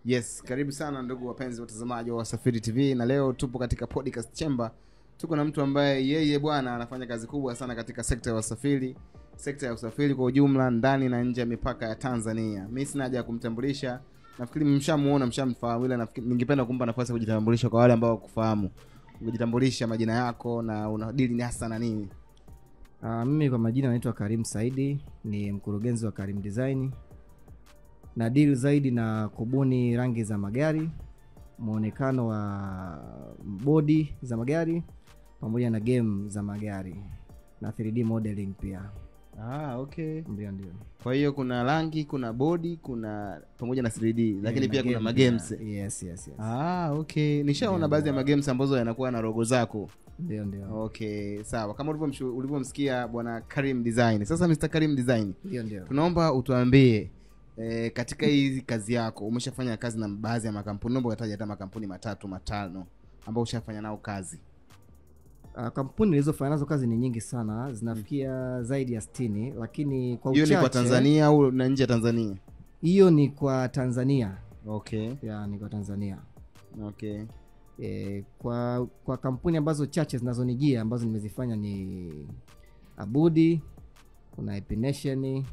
Yes, karibu sana ndugu wapenzi watazamaji wa Wasafiri TV, na leo tupo katika podcast chamber. Tuko na mtu ambaye yeye bwana anafanya kazi kubwa sana katika sekta ya usafiri, sekta ya usafiri kwa ujumla ndani na nje ya mipaka ya Tanzania. Mimi sina haja ya kumtambulisha. Nafikiri mshamuona, mshamfahamu, ila nafikiri ningependa kumpa nafasi ya kujitambulisha kwa wale ambao wakufahamu. Kujitambulisha majina yako na unadili ni hasa na nini? Mimi kwa majina naitwa Karim Saidi, ni mkurugenzi wa Karim Design. Na deal zaidi na kubuni rangi za magari, muonekano wa body za magari pamoja na game za magari na 3D modeling pia. Okay. Ndio. Kwa hiyo kuna rangi, kuna body, kuna pamoja na 3D, lakini pia kuna magames. Yes. Okay. Nishaona baadhi ya magames ambazo yanakuwa na logo zako. Ndio. Okay, sawa. Kama ulivyomsikia bwana Karim Design. Sasa Mr. Karim Design. Ndio. Tunaomba utuambie katika hizi kazi yako umeshafanya kazi na baadhi ya makampuni. Naomba utaje hata makampuni 3-5 ambao ushafanya nao kazi. Kampuni nilizofanya nazo kazi ni nyingi sana, zinafikia zaidi ya 60, lakini kwa uchache. Hiyo ni kwa Tanzania au na nje ya Tanzania? Hiyo ni kwa Tanzania. Okay. Ni kwa Tanzania. Okay. Kwa kampuni ambazo chache zinazonijia ambazo nimezifanya ni Abudi, kuna Epination,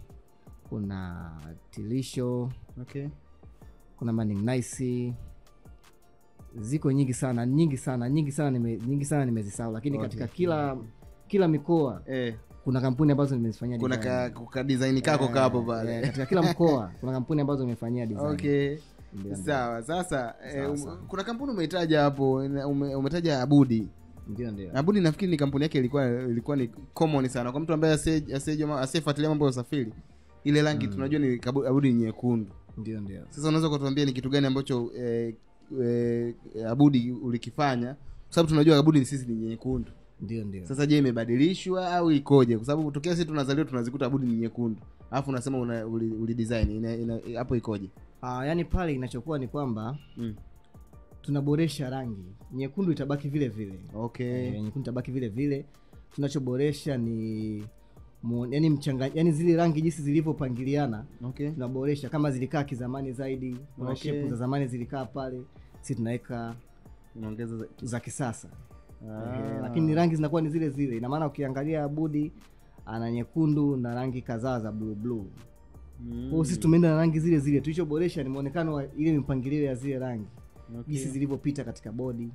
kuna Tilisho, okay, kuna Manning Nice. Ziko nyingi sana nimezisahau, lakini okay, katika kila mikoa kuna kampuni ambazo nimezifanyia design. Kuna design kako hapo pale. Katika kila mkoa kuna kampuni ambazo nimefanyia design. Okay. Sawa. Sasa kuna kampuni umetaja hapo, umetaja Abudi. Ndio. Abudi nafikiri ni kampuni yake ilikuwa ni common sana kwa mtu ambaye asiyefuatilia mambo ya usafiri. Ile rangi tunajua ni Abudi nyekundu. Ndio. Sasa unaweza kutuambia ni kitu gani ambacho Abudi ulikifanya? Kwa sababu tunajua Abudi sisi ni nyekundu. Ndio. Sasa je, imebadilishwa au ikoje? Kwa sababu kutokea sisi tunazaliwa tunazikuta Abudi ni nyekundu. Alafu unasema ulidesign hapo ikoje? Yani pale inachokuwa ni kwamba tunaboresha rangi. Nyekundu itabaki vile vile. Okay. Nyekundu itabaki vile vile. Tunachoboresha ni yani zile rangi jinsi zilivyopangiliana. Okay. Tunaboresha kama zilikaa kizamani zaidi, kuna shape za zamani zilikaa pale, sisi tunaweka unaongeza za kisasa. Lakini rangi zinakuwa ni zile zile. Ina maana ukiangalia Abudi ana nyekundu na rangi kadhaa za blue. Kwa sisi tumeenda na rangi zile zile. Tulichoboresha ni muonekano wa ile mpangilio ya zile rangi. Okay. Jinsi zilivyopita katika body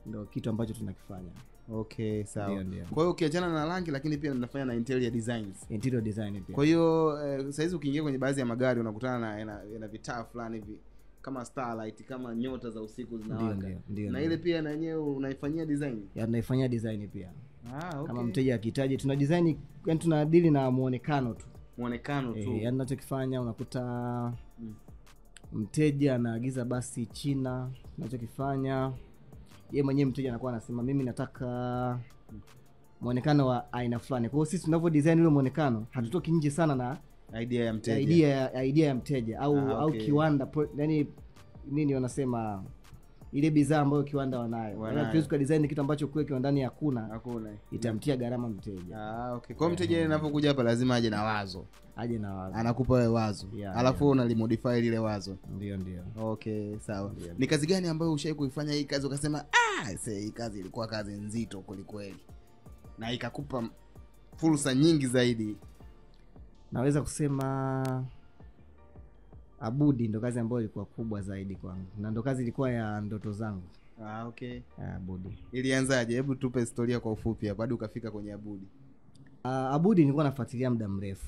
ndio kitu ambacho tunakifanya. Okay, sawa. Ndio. Kwa hiyo ukiachana na rangi lakini pia tunafanya na interior designs. Interior design pia. Kwa hiyo sasa hizi ukiingia kwenye baadhi ya magari unakutana na vitaa fulani hivi kama starlight, kama nyota za usiku zinawaka. Na ile pia na yenyewe unaifanyia design? Tunaifanyia design pia. Okay. Kama mteja akihitaji tuna design, yani tunadili na muonekano tu. Yani tunachokifanya unakuta mteja anaagiza basi China, tunachokifanya yeye mwenyewe mteja anakuwa anasema mimi nataka muonekano wa aina fulani. Kwa hiyo sisi tunavyo design ile muonekano hatutoki nje sana na idea ya mteja. Idea ya mteja au kiwanda, yani nini wanasema ile bidhaa ambayo kiwanda wanayo. Yani tuwezi ku design kitu ambacho kwa kiwandani hakuna. Itamtia gharama mteja. Okay. Kwa mteja anapokuja hapa lazima aje na wazo. Anakupa wewe wazo. Alafu unalimodify lile wazo. Ndio. Okay, sawa. Ni kazi gani ambayo ushawahi kuifanya hii kazi ukasema hii kazi ilikuwa kazi nzito kweli na ikakupa fursa nyingi zaidi? Naweza kusema Abudi ndo kazi ambayo ilikuwa kubwa zaidi kwangu na ndo kazi ilikuwa ya ndoto zangu. Okay. Abudi. Ilianzaje? Hebu tupe historia kwa ufupi hapa hadi ukafika kwenye Abudi. Abudi nilikuwa nafuatilia muda mrefu.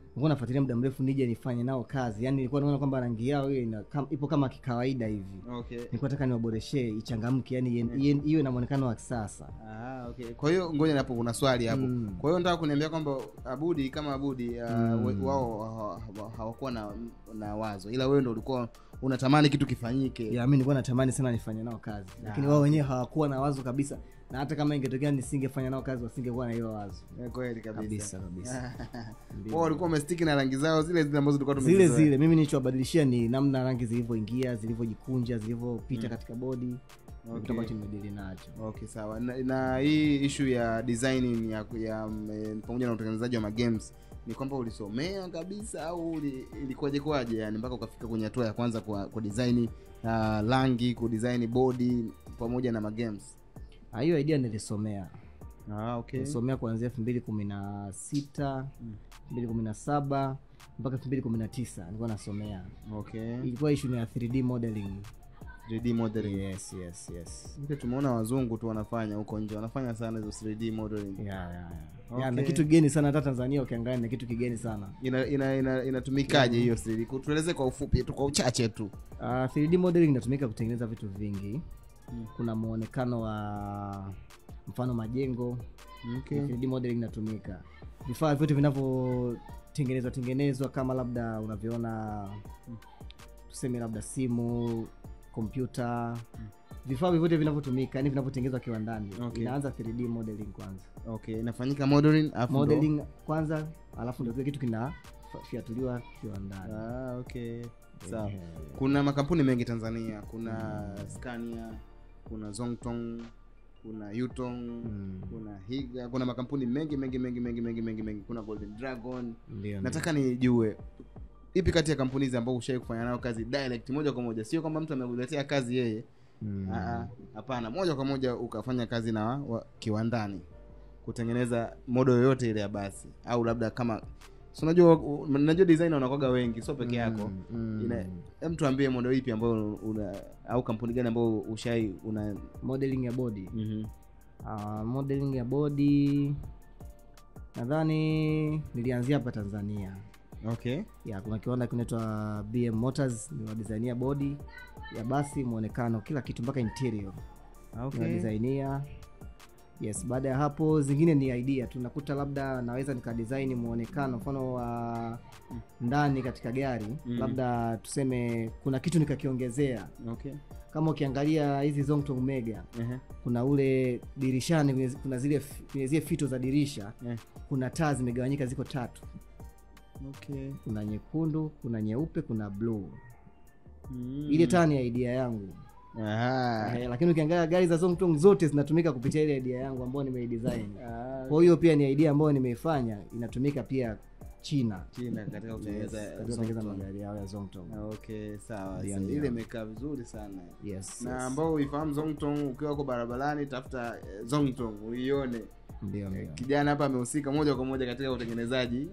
Nilikuwa nafuatilia muda mrefu nije nifanye nao kazi. Yani nilikuwa naona kwamba rangi yao ile ipo kama kikawaida hivi. Okay. Nilikuwa nataka niwaboreshe ichangamke, yani iwe na muonekano wa kisasa. Okay. Kwa hiyo ngoja hapo kuna swali hapo. Kwa hiyo nataka kuniambia kwamba Abudi kama Abudi wao hawakuwa na wazo, ila wewe ndio ulikuwa unatamani kitu kifanyike. Mimi nilikuwa natamani sana nifanye nao kazi. Lakini wao wenyewe hawakuwa na wazo kabisa. Na hata kama ingetokea nisingefanya nao kazi wasingekuwa na hilo wazo. Kweli kabisa. Wao walikuwa umestiki na rangi zao zile ambazo tulikuwa tumezizoea. Zile mimi nilichobadilishia ni namna rangi zilivyoingia, zilivyojikunja, zilivyopita katika body. kitu ambacho nimedili nacho. Okay, sawa. Na hii issue ya designing ya pamoja na utengenezaji wa games ni kwamba ulisomea kabisa au ilikuwaje yani mpaka ukafika kwenye hatua ya kwanza kwa design rangi, ku design body pamoja na games? Hiyo idea nilisomea. Okay. Nilisomea kuanzia 2016, 2017 mpaka 2019 nilikuwa nasomea. Okay. Ilikuwa issue ya 3D modeling. 3D modeling. Yes. Ndio tumeona wazungu tu wanafanya huko nje. Wanafanya sana hizo 3D modeling. Yeah. Okay. Na kitu kigeni sana hata Tanzania ukiangalia ni kitu kigeni sana. Inatumikaje hiyo 3D? Tueleze kwa ufupi tu, kwa uchache tu. 3D modeling inatumika kutengeneza vitu vingi. Kuna muonekano wa mfano majengo. Okay. 3D modeling inatumika. Vifaa vyote vinavyotengenezwa kama labda unavyoona tuseme labda simu, kompyuta, vifaa vyote vinavyotumika yani vinavyotengenezwa kiwandani. Okay. Inaanza 3D modeling kwanza. Okay, inafanyika modeling kwanza alafu ndio kitu kinafiatuliwa kiwandani. Okay. Sawa. Kuna makampuni mengi Tanzania, kuna Scania, kuna Zongtong, kuna Yutong, kuna Higa, kuna makampuni mengi, kuna Golden Dragon. Nataka nijue ipi kati ya kampuni hizi ambao ushawahi kufanya nayo kazi direct moja kwa moja, sio kama mtu amekuletea kazi yeye. Hapana, moja kwa moja ukafanya kazi na kiwandani kutengeneza model yoyote ile ya basi, au labda kama unajua designer unakoga wengi, sio peke yako. Hem, tuambie model ipi ambayo au kampuni gani ambayo una modeling ya body? Modeling ya body nadhani nilianzia hapa Tanzania. Okay. Kuna kiwanda kinaitwa BM Motors, ni wa designia body ya basi, muonekano, kila kitu mpaka interior. Okay. Ni designia. Yes, baada ya hapo zingine ni idea. Tunakuta labda naweza nikadesign muonekano mfano wa ndani katika gari, labda tuseme kuna kitu nikakiongezea. Okay. Kama ukiangalia hizi Zongtong Mega, kuna ule dirishani, kuna zile fito za dirisha, kuna taa zimegawanyika ziko 3. Okay. Kuna nyekundu, kuna nyeupe, kuna blue. Ile taa ni idea yangu. Lakini ukiangalia gari za Zongtong zote zinatumika kupitia ile idea yangu ambayo nimeidesign. Kwa hiyo pia ni idea ambayo nimeifanya inatumika pia China katika kutengeneza magari yao ya Zongtong. Okay, sawa. Ile imekaa vizuri sana. Yes. Na ambao uifahamu Zongtong, ukiwa uko barabarani tafuta Zongtong uione. Ndio. Kijana hapa amehusika moja kwa moja katika utengenezaji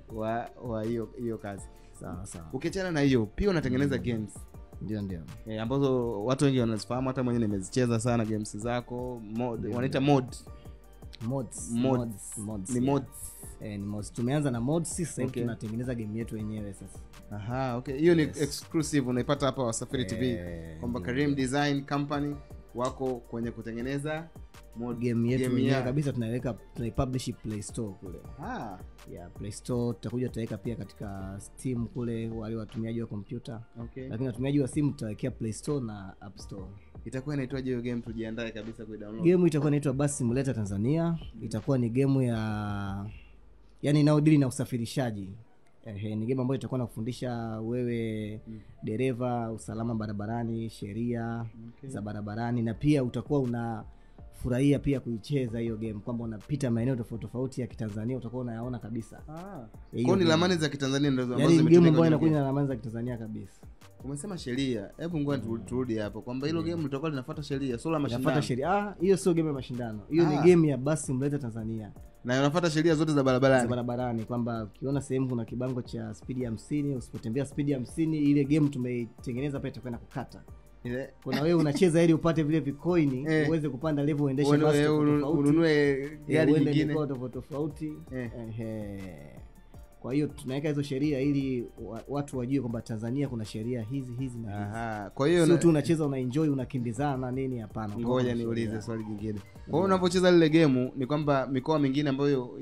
wa hiyo kazi. Sawa. Ukiachana na hiyo, pia unatengeneza games. Ndio. Ambazo watu wengi wanazifahamu, hata mwenyewe nimezicheza sana games zako. Wanaita mods. Ni mods. Tumeanza na mods, sasa hivi tunatengeneza game yetu wenyewe sasa. Okay. Hiyo ni exclusive unaipata hapa Wasafiri TV. Kwamba Karim Design Company wako kwenye kutengeneza game yetu wenyewe kabisa, tunaipublish Play Store kule. Play Store tutakuja tutaweka pia katika Steam kule wale watumiaji wa kompyuta. Okay. Lakini watumiaji wa simu tutawekea Play Store na App Store. Itakuwa inaitwaje hiyo game, tujiandae kabisa kuidownload? Game itakuwa inaitwa Bus Simulator Tanzania. Itakuwa ni game yani inaodili na usafirishaji. Ni game ambayo itakuwa nakufundisha wewe dereva usalama barabarani, sheria za barabarani, na pia utakuwa unafurahia pia kuicheza hiyo game, kwamba unapita maeneo tofauti ya Kitanzania utakuwa unayaona kabisa. Kwa ni ramani za Kitanzania ndio ambazo zimetumika. Game ambayo inakuja na ramani za Kitanzania kabisa. Umesema sheria. Hebu ngoja turudi hapo kwamba hilo game litakuwa linafuata sheria, sio la mashindano. Linafuata sheria. Hiyo sio game ya mashindano. Hiyo ni game ya Bus Simulator Tanzania. Na inafuata sheria zote za barabarani. Kwamba ukiona sehemu kuna kibango cha speed ya 50, usipotembea speed ya 50, ile game tumeitengeneza pale itakwenda kukata. Kuna wewe unacheza ili upate vile vikoini uweze kupanda level, uendeshe basi ununue gari nyingine tofauti. Kwa hiyo tunaweka hizo sheria ili watu wajue kwamba Tanzania kuna sheria hizi na kwa hiyo sio tu unacheza unaenjoy unakimbizana nini, hapana. Ngoja niulize swali jingine. Kwa hiyo unapocheza lile game ni kwamba mikoa mingine ambayo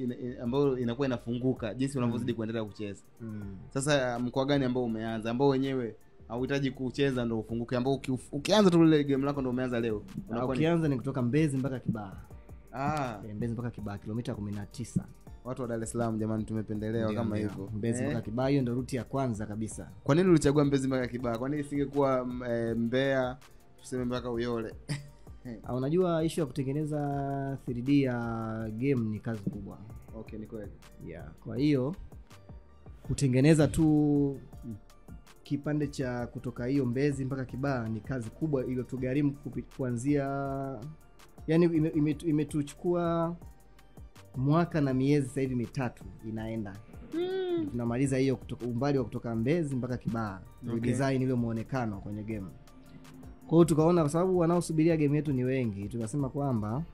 inakuwa inafunguka jinsi unavyozidi kuendelea kucheza. Sasa mkoa gani ambao umeanza ambao wenyewe hauhitaji kucheza ndio ufunguke, ambao ukianza tu ile game lako ndio umeanza leo? Ukianza ni kutoka Mbezi mpaka Kibaha. Mbezi mpaka Kibaha kilomita 19. Watu wa Dar es Salaam jamani, tumependelewa kama hivyo. Mbezi mpaka Kibaha, hiyo ndio ruti ya kwanza kabisa. Kwa nini ulichagua Mbezi mpaka Kibaha? Kwa nini isingekuwa Mbeya tuseme mpaka Uyole? Unajua issue ya kutengeneza 3D ya game ni kazi kubwa. Okay, ni kweli. Yeah, kwa hiyo kutengeneza tu kipande cha kutoka hiyo Mbezi mpaka Kibaha ni kazi kubwa iliyotugharimu kuanzia, yani imetuchukua mwaka na miezi sasa hivi 3 inaenda. Tunamaliza hiyo umbali wa kutoka Mbezi mpaka Kibaha. Okay. Design ile muonekano kwenye game. Kwa hiyo tukaona kwa sababu wanaosubiria game yetu ni wengi, tukasema kwamba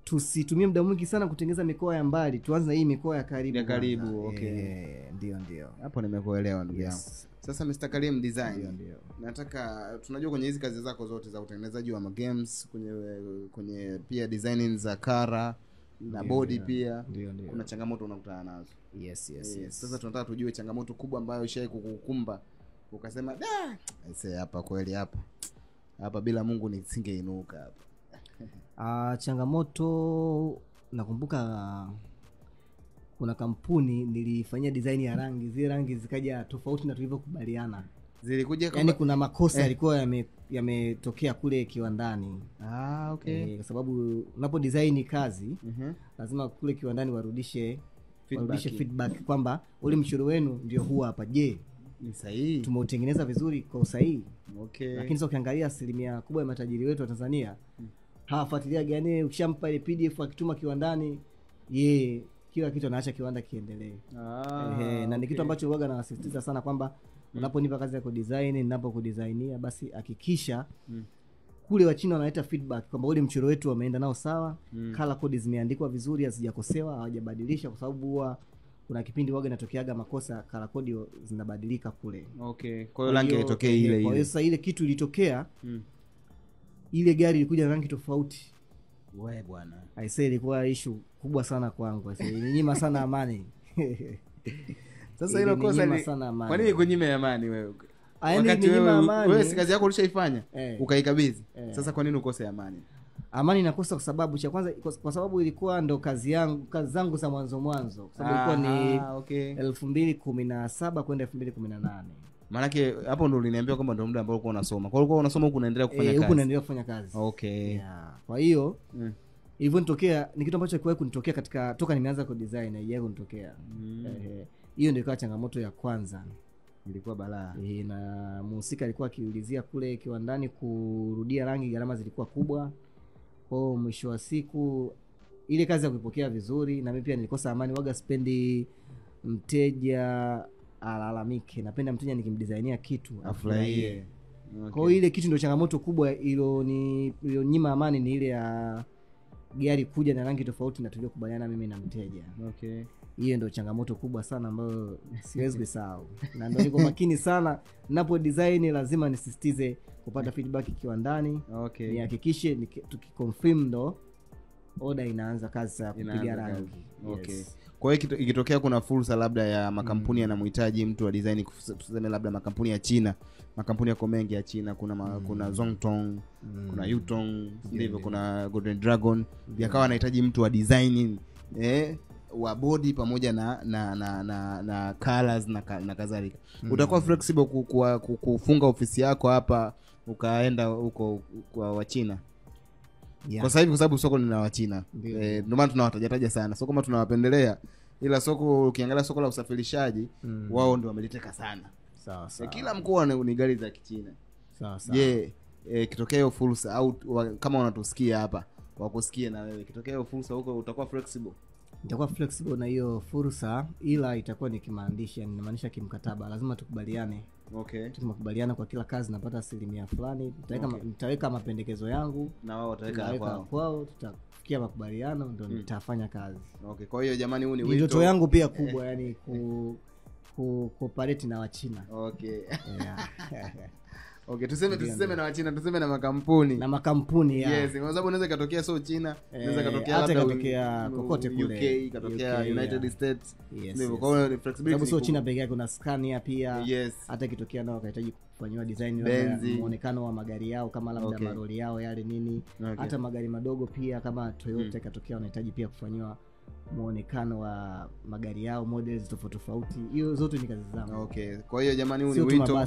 tusitumie muda mwingi sana kutengeneza mikoa ya mbali, tuanze na hii mikoa ya karibu. Ya karibu, okay. Ndio. Hapo nimekuelewa ndugu yangu. Sasa Mr. Karim Design. Ndio. Nataka tunajua kwenye hizi kazi zako zote za utengenezaji wa games, kwenye pia designing za kara na body pia. Ndio. Kuna changamoto unakutana nazo. Yes. Sasa tunataka tujue changamoto kubwa ambayo ishai kukukumba. Ukasema hapa kweli hapa bila Mungu nisingeinuka hapa. Changamoto nakumbuka kuna kampuni nilifanyia design ya rangi, zile rangi zikaja tofauti na tulivyokubaliana. Zilikuja yani kuna makosa yalikuwa yametokea kule kiwandani. Okay. Kwa sababu unapo design kazi lazima kule kiwandani warudishe feedback kwamba ule mchoro wenu ndio huwa hapa. Je, ni sahihi? Tumeutengeneza vizuri kwa usahihi? Okay. Lakini sasa ukiangalia asilimia kubwa ya matajiri wetu wa Tanzania hawafuatilia gani, ukishampa ile PDF akituma kiwandani, kila kitu anaacha kiwanda kiendelee. Na ni kitu ambacho huaga nawasisitiza sana kwamba unaponipa kazi ya kudesign, ninapokudesignia basi hakikisha kule wa China wanaleta feedback kwamba ule mchoro wetu wameenda nao sawa, color code zimeandikwa vizuri, hazijakosewa, hawajabadilisha, kwa sababu huwa kuna kipindi huaga inatokeaga makosa, color code zinabadilika kule. Okay. Kwa hiyo rangi itokee ile. Kwa hiyo sasa ile kitu ilitokea ile gari ilikuja na rangi tofauti. Wewe bwana. Aisee, ilikuwa issue kubwa sana kwangu. Ilinyima sana amani. Sasa hilo kosa ni kwa nini kunyima amani wewe? Wakati wewe si kazi yako ulishaifanya, ukaikabidhi. Sasa kwa nini ukose amani? Amani inakosa kwa sababu cha kwanza, kwa sababu ilikuwa ndo kazi zangu za mwanzo kwa sababu ilikuwa ni 2017 kwenda 2018. Maana hapo ndo uliniambia kwamba ndo muda ambao ulikuwa unasoma. Kwa hiyo ulikuwa unasoma huko unaendelea kufanya kazi. Huko naendelea kufanya kazi. Okay. Yeah. Kwa hiyo hivyo nitokea ni kitu ambacho kilikuwa kunitokea katika toka nimeanza ku design na yeye kunitokea. Hiyo ndio ilikuwa changamoto ya kwanza. Ilikuwa balaa. Na mhusika alikuwa akiulizia kule kiwandani kurudia rangi, gharama zilikuwa kubwa. Kwa mwisho wa siku ile kazi ya kuipokea vizuri, na mimi pia nilikosa amani. Waga spendi mteja alalamike, napenda mteja nikimdesignia kitu afurahie. Okay. Kwa hiyo ile kitu ndio changamoto kubwa iliyonyima amani, ni ile ya gari kuja na rangi tofauti na tuliokubaliana mimi na mteja. Okay. Hiyo ndio changamoto kubwa sana ambayo siwezi kusahau. Na ndio niko makini sana ninapo design, lazima nisisitize kupata feedback kiwandani. Okay. Nihakikishe tukiconfirm ndo order inaanza kazi ya kupiga rangi. Okay. Yes. Kwa hiyo ikitokea kuna fursa labda ya makampuni yanamhitaji mtu wa design, tuseme labda makampuni ya China, makampuni yako mengi ya China, kuna Zhongtong, kuna Yutong, ndivyo kuna Golden Dragon, yakawa anahitaji mtu wa designing wa body pamoja na colors na kadhalika. Utakuwa flexible kufunga ofisi yako hapa ukaenda huko kwa China? Yeah. Kwa sababu soko ni la Wachina. Ndio maana tunawataja sana. Soko kama tunawapendelea, ila soko ukiangalia soko la usafirishaji wao ndio wameliteka sana. Sawa. Kila mkoa ni gari za Kichina. Sawa. Je, kitokea hiyo fursa au kama unatusikia hapa, wakusikie na wewe, kitokea hiyo fursa huko utakuwa flexible? Nitakuwa flexible na hiyo fursa, ila itakuwa ni kimaanisha, inamaanisha kimkataba, lazima tukubaliane. Okay. Tukubaliana kwa kila kazi napata asilimia fulani, nitaweka mapendekezo yangu na wao wataweka kwao, tutafikia makubaliano ndio nitafanya kazi. Okay. Kwa hiyo jamani, huu ni wito. Ndoto yangu pia kubwa yani cooperate na Wachina. Okay. Yeah. Okay, tuseme na Wachina, tuseme na makampuni ya. Yes, kwa sababu unaweza katokea China, unaweza katokea hata katokea kokote kule, UK, katokea United States. Ndivyo. Kwa hiyo flexibility. Sababu China pekee yake, kuna Scania pia. Yes. Hata kitokea nao kahitaji kufanywa design muonekano wa magari yao, kama labda maroli yao yale nini. Hata magari madogo pia kama Toyota katokea wanahitaji pia kufanywa muonekano wa magari yao, models tofauti. Hiyo zote ni kazi zangu. Okay. Kwa hiyo jamani, huu ni wito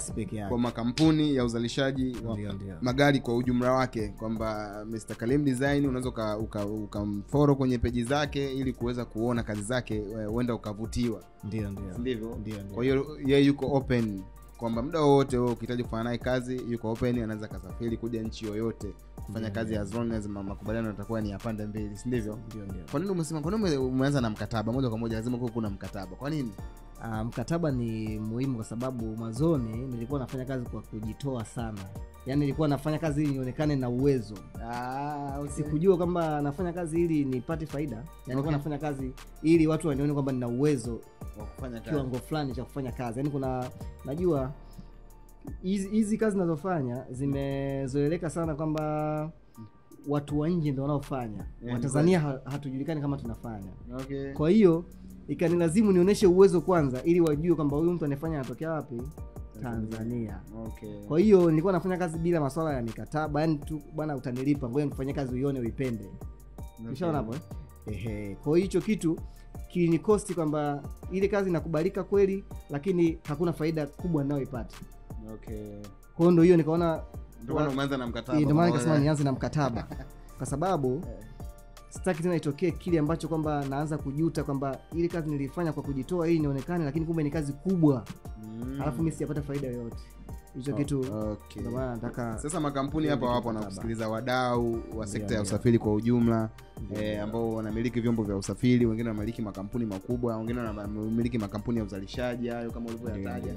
kwa makampuni ya uzalishaji wa magari kwa ujumla wake, kwamba Mr. Karim Design unaweza ukamfollow kwenye page zake ili kuweza kuona kazi zake, uenda ukavutiwa. Ndivyo. Kwa hiyo yeye yuko open kwamba muda wote wewe ukihitaji kufanya naye kazi yuko open, anaweza kasafiri kuja nchi yoyote kufanya kazi as long as makubaliano yatakuwa ni ya pande mbili, si ndivyo? Ndio. Kwa nini umesema, kwa nini umeanza na mkataba moja kwa moja? Lazima kuwe kuna mkataba. Kwa nini? Mkataba ni muhimu kwa sababu mwanzoni nilikuwa nafanya kazi kwa kujitoa sana. Yaani nilikuwa nafanya kazi ili nionekane na uwezo. Okay. Sikujua kwamba nafanya kazi ili nipate faida. Yaani nilikuwa nafanya kazi ili watu wanione kwamba nina uwezo wa kufanya kazi, kiwango fulani cha kufanya kazi. Yaani najua hizi kazi ninazofanya zimezoeleka sana kwamba watu wa nje ndio wanaofanya. Watanzania hatujulikani kama tunafanya. Okay. Kwa hiyo ikanilazimu nionyeshe uwezo kwanza ili wajue kwamba huyu mtu anafanya anatokea wapi, Tanzania. Okay. Kwa hiyo nilikuwa nafanya kazi bila masuala ya mikataba, yani tu bwana utanilipa, ngoja nifanye kazi uione uipende. Umeshaona hapo? Kwa hiyo hicho kitu kilinikosti kwamba ile kazi inakubalika kweli, lakini hakuna faida kubwa ninayoipata. Okay. Kwa hiyo ndio nikaona ndio umeanza na mkataba. Ndio maana nikasema nianze na mkataba. Kwa sababu sitaki tena itokee kile ambacho kwamba naanza kujuta kwamba ile kazi nilifanya kwa kujitoa ili nionekane, lakini kumbe ni kazi kubwa. Alafu mimi sijapata faida yoyote. Hicho kitu ndio maana nataka sasa makampuni hapa wapo na kusikiliza, wadau wa sekta ya usafiri kwa ujumla, ambao wanamiliki vyombo vya usafiri, wengine wanamiliki makampuni makubwa, wengine wanamiliki makampuni ya uzalishaji hayo kama ulivyoyataja.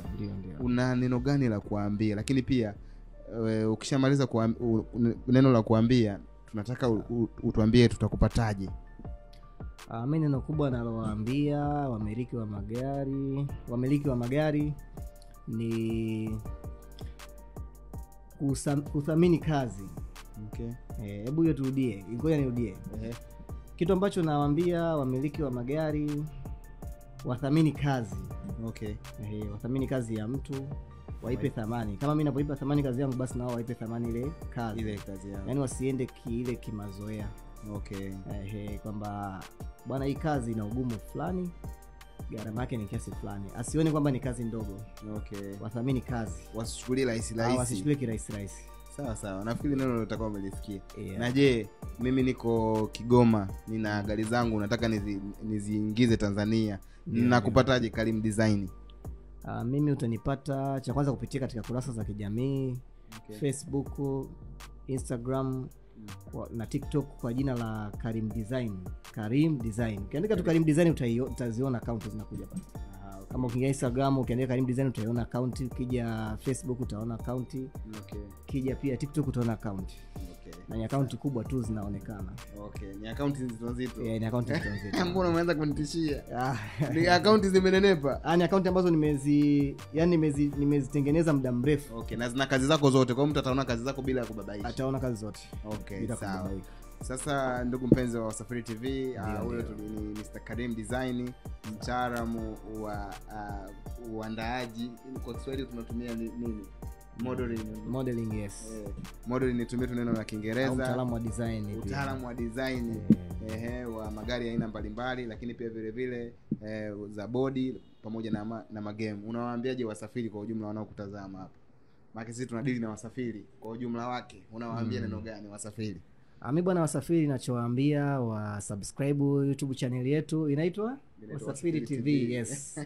Una neno gani la kuambia? Lakini pia ukishamaliza neno la kuambia, tunataka utuambie tutakupataje. Mimi neno kubwa nalowaambia wamiliki wa magari ni kuthamini kazi. Okay. Hebu hiyo turudie. Ngoja nirudie. Kitu ambacho nawaambia wamiliki wa magari, wathamini kazi. Okay. Wathamini kazi ya mtu, waipe thamani. Kama mimi ninapoipa thamani kazi yangu, basi nao waipe thamani ile kazi yangu. Yaani wasiende kimazoea. Okay. Kwamba bwana hii kazi ina ugumu fulani, gharama yake ni kiasi fulani. Asione kwamba ni kazi ndogo. Okay. Wathamini kazi. Wasichukulie rahisi. Wasichukulie kirahisi. Sawa. Nafikiri neno litakuwa umelisikia. Na je, mimi niko Kigoma, nina gari zangu nataka niziingize Tanzania. Nakupataje Karim Design? Mimi utanipata cha kwanza kupitia katika kurasa za kijamii, Facebook, Instagram na TikTok kwa jina la Karim Design. Ukiandika tu Karim Design utaziona account zinakuja pale. Kama ukiingia Instagram ukiandika Karim Design utaiona account, ukija Facebook utaona account. Ukija pia TikTok utaona account. Na ni account kubwa tu zinaonekana. Ni account nzito. Ni account nzito. Mbona umeanza kunitishia? Ni account zimenenepa. Ni account ambazo nimezitengeneza muda mrefu. Na zina kazi zako zote. Kwa hiyo mtu ataona kazi zako bila kubabaisha. Ataona kazi zote. Bila kubabaisha. Sasa ndugu mpenzi wa Wasafiri TV, huyo ni Mr. Karim Design, mtaalamu wa uandaaji. Kwa Kiswahili tunatumia nini? Modeling, yes. Modeling nitumie tu neno la Kiingereza. Utaalamu wa design. Wa magari aina mbalimbali, lakini pia vile vile za body pamoja na magame. Unawaambiaje wasafiri kwa ujumla wanaokutazama hapa? Maana sisi tunadili na wasafiri kwa ujumla wake. Unawaambia neno gani wasafiri? Mimi bwana wasafiri ninachowaambia wa subscribe YouTube channel yetu inaitwa Wasafiri TV. Yes.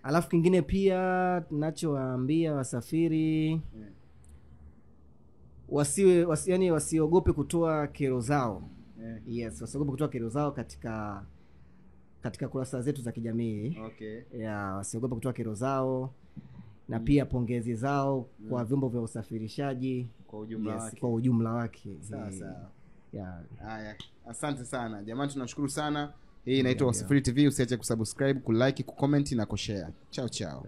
Alafu kingine pia tunachowaambia wasafiri wasiogope kutoa kero zao. Yes, wasiogope kutoa kero zao katika kurasa zetu za kijamii. Wasiogope kutoa kero zao na pia pongezi zao kwa vyombo vya usafirishaji kwa ujumla wake. Sawa. Haya, asante sana. Jamani tunashukuru sana. Hii inaitwa Wasafiri TV. Usiache kusubscribe, kulike, kucomment na kushare. Chao.